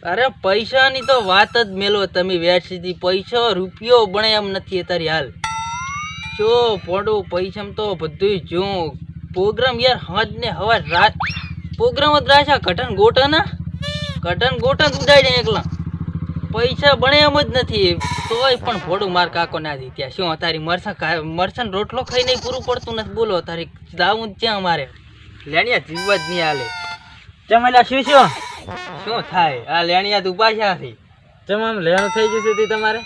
અરે પૈસાની તો વાત જ મેલો તમે વેટ સીધી પૈસા રૂપિયો બને એમ નથી અત્યારે હાલ શું પડું પૈસામાં તો બધું જો પ્રોગ્રામ યાર હજ ને હવા રાત પ્રોગ્રામ જ રાશા ઘટન ગોટન જ ઉડાડી એકલા પૈસા બને એમ જ નથી તોય પણ ભોડું માર કાકો ના દી ત્યાં શું તારી મરસન રોટલો ખાઈ નહીં પૂરું પડતું નથી બોલો તારી દાવું ત્યાં મારે લેણિયા જીવ જ નહીં હાલે ચમેલા શું થાય આ લેણિયા તું પાછાથી આમ લેણું થઈ જશે તમારે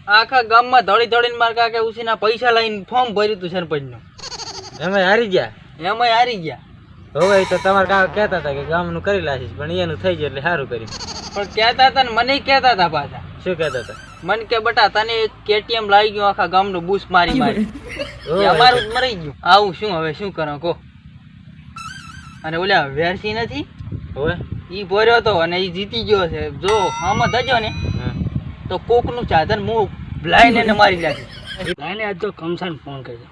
આખા ગામમાં દોડીને માર કાકે ઉસીના પૈસા લઈને ફોર્મ ભર્યું હતું સરપંચનું એમાં હારી ગયા હવે તો તમારે કાકા કહેતા હતા કે ગામનું કરી લાશીશ પણ એનું થઈ ગયું એટલે સારું કર્યું પણ કહેતા હતા ને મને કહેતા હતા પાછા શું કહેતા હતા મને કે બટા તને કેટીએમ લાવી ગયું આખા ગામનું બૂસ મારી અમારું જ મરી ગયું આવું શું હવે શું કરો કહો અને ઓલા વેરસી નથી હવે ઈ ભર્યો હતો અને ઈ જીતી ગયો છે જો આમાં ધજો ને તો કોકનું સાધન હું લાઈને એને મારી નાખી લાઈને આજ તો કમસાને ફોન કરજો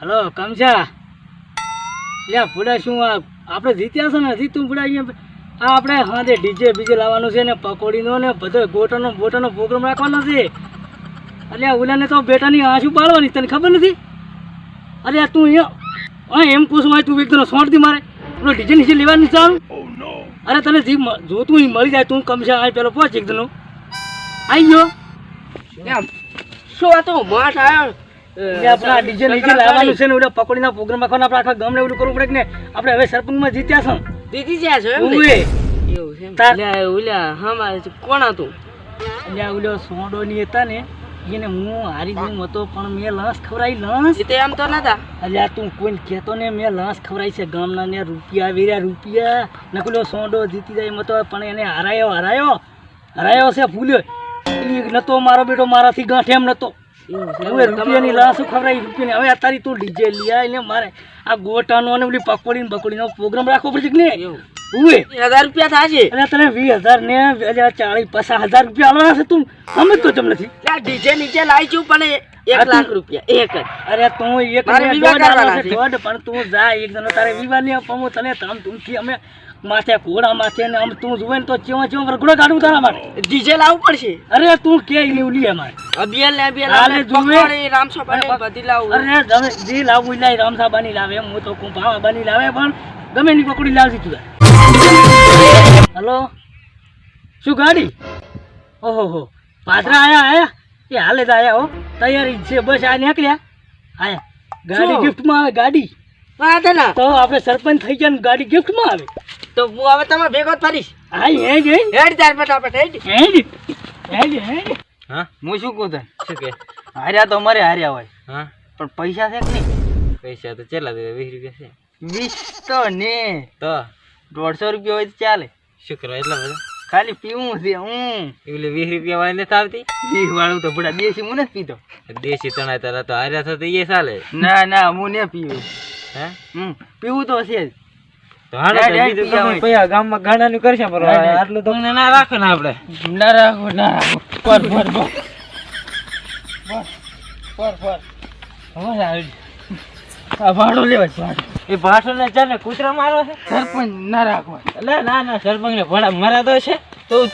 હલો કમસા લ્યા ભૂડા શું આપણે જીત્યા છે ને જીતું ભૂડા અહીંયા આપણે હા તે ડીજે બીજે લાવવાનું છે ને પકોડીનો ને બધો બોટનો પ્રોગ્રામ રાખવાનો છે અલ્યા ઓલાને તો બેટાની આંસુ પાડવાની તને ખબર નથી અરે તું અહીંયા એમ પૂછવા તું એકદમ સોંટથી મારે પેલો ડીજે નીચે લેવાની ચાલ અરે તને જે જોતું એ મળી જાય તું કમસા આ પેલો પહોંચ એકદમ આવી ગયો શું આ તો માઠ આવ્યો આપણા ડીજે નીચે લાવવાનું છે ને ઓલા પકોડીના પ્રોગ્રામ રાખવાનો આપણે આખા ગામને ઓલું કરવું પડે કે ને આપણે હવે સરપંચમાં જીત્યા છો જીતી ગયા છો એવું છે ઓલા હા કોણ હતું એટલે ઓલો સોંડોની હતા ને એને હું હારી ગયો હતો પણ મેં લસ ખવડાવી લસ એમ તો નતા એટલે તું કોઈને કહેતો ને મેં લસ ખવડાવી છે ગામના ને રૂપિયા નકલો સોંડો જીતી જાય મતો પણ એને હરાયો છે ભૂલ્યો નતો મારો બેટો મારાથી ગાંઠે એમ નતો હવે રૂપિયાની લાશ ખવડાવી રૂપિયાની હવે અત્યારે તું ડીજે લઈ એટલે મારે આ ગોટાનો અને ઓલી પકોડીનો પ્રોગ્રામ રાખવો પડશે કે નહીં ઉવે 1000 રૂપિયા થાય છે એટલે તને 20000 ને 40-50,000 રૂપિયા આલવાના છે તું સમજતો કેમ નથી ડીજે નીચે લાવી છું પણ 1 લાખ રૂપિયા એક જ અરે તું એક પણ તું જા એક જણો તારે વિવાહ ની અપમો તને તામ તુમથી અમે માથે ઘોડા માથે ને આમ તું જોવે ને તો ચેવા વરઘોડો કાઢું તારા માટે ડીજે લાવવું પડશે અરે તું કે લેવું લે અમારે અબિયલ રામસાબાની બધી લાવું અરે તમે જે લાવવું લાય રામસાબાની લાવે હું તો ભાવાબાની લાવે પણ ગમે ની પકોડી લાવતી તું હલો શું ગાડી ઓહો પાદરા આયા એ હાલે તો આયા હો તૈયારી છે બસ આ નીકળ્યા આયા ગાડી ગિફ્ટમાં આવે ગાડી તો આપણે સરપંચ થઈ ગયા ગાડી ગિફ્ટમાં આવે તો હું હવે તમે ભેગો જ ફરીશ હા હેડ ચાર ફટાફટ હા હું શું કહું તને શું કે હાર્યા તો અમારે હાર્યા હોય હા પણ પૈસા છે કે નહીં પૈસા તો કેટલા દે 20 રૂપિયા છે 20 તો ને તો 150 રૂપિયા હોય તો ચાલે શું કરો એટલા બધા ખાલી પીવું છે એટલે 20 રૂપિયા વાળી નથી આવતી 20 વાળું તો બડા દેશી હું નથી પીતો દેશી તણા તારા તો હાર્યા થતો એ ચાલે ના હું ને પીવું હે પીવું તો છે તો હાડા ગામમાં ગાડાનું કરશે પર આટલું તો ના રાખો ને આપણે ના રાખો પર ભાડો લેવા એ ભાષો ને ચાલે કૂતરા મારો છે સરપંચ ના રાખવા એટલે ના સરપંચ ને ભણા મારા તો છે તો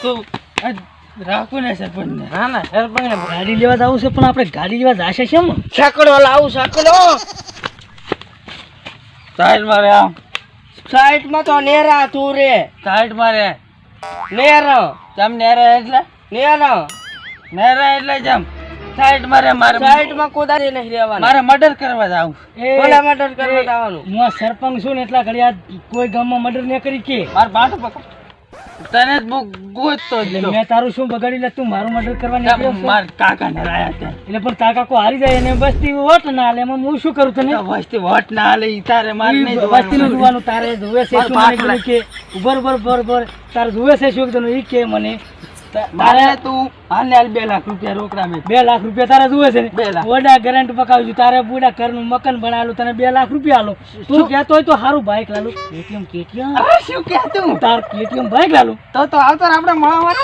રાખું ને સરપંચ ને ના સરપંચ ને ગાડી લેવા જવું છે પણ આપણે ગાડી લેવા જશે છે સાકડો લાવું સાકડો સાઈડ મારે આમ સાઈડ માં તો નેરા તું રે સાઈડ મારે નેરો જમ નેરા એટલે જમ સાઈડ મારે સાઈડ માં કોદારી નહીં રહેવાનું મારે મર્ડર કરવા જાવ કોલા મર્ડર કરવા જવાનું હું સરપંચ છું ને એટલા ઘડિયા કોઈ ગામમાં મર્ડર ન કરી કે માર બાટો પકડ તને જ ગોતતો જ મેં તારું શું બગાડી લે તું મારું મર્ડર કરવા નીકળ્યો માર કાકા ને રાયા છે એટલે પણ તાકા કો હારી જાય એને બસ્તી વોટ ના આલે એમાં હું શું કરું તને વસ્તી વોટ ના આલે ઈ તારે માર નહીં બસ્તી નું જોવાનું તારે જોવે છે શું મને કે ઉભર તારે જોવે છે શું તને ઈ કે મને તારે તું હાલ 2 લાખ રૂપિયા રોકડા મે 2 લાખ રૂપિયા તારે જોવે છે ને ઓડા ગરંટ પકાવજો તારે બુડા ઘરનું મકાન બનાવેલું તને 2 લાખ રૂપિયા આલો તું કહેતો હોય તો સારું બાઈક લાલું કેટીએમ શું કહેતું તાર કેટીએમ બાઈક લાલું તો આવતો આપણે મળવા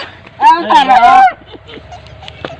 આવતા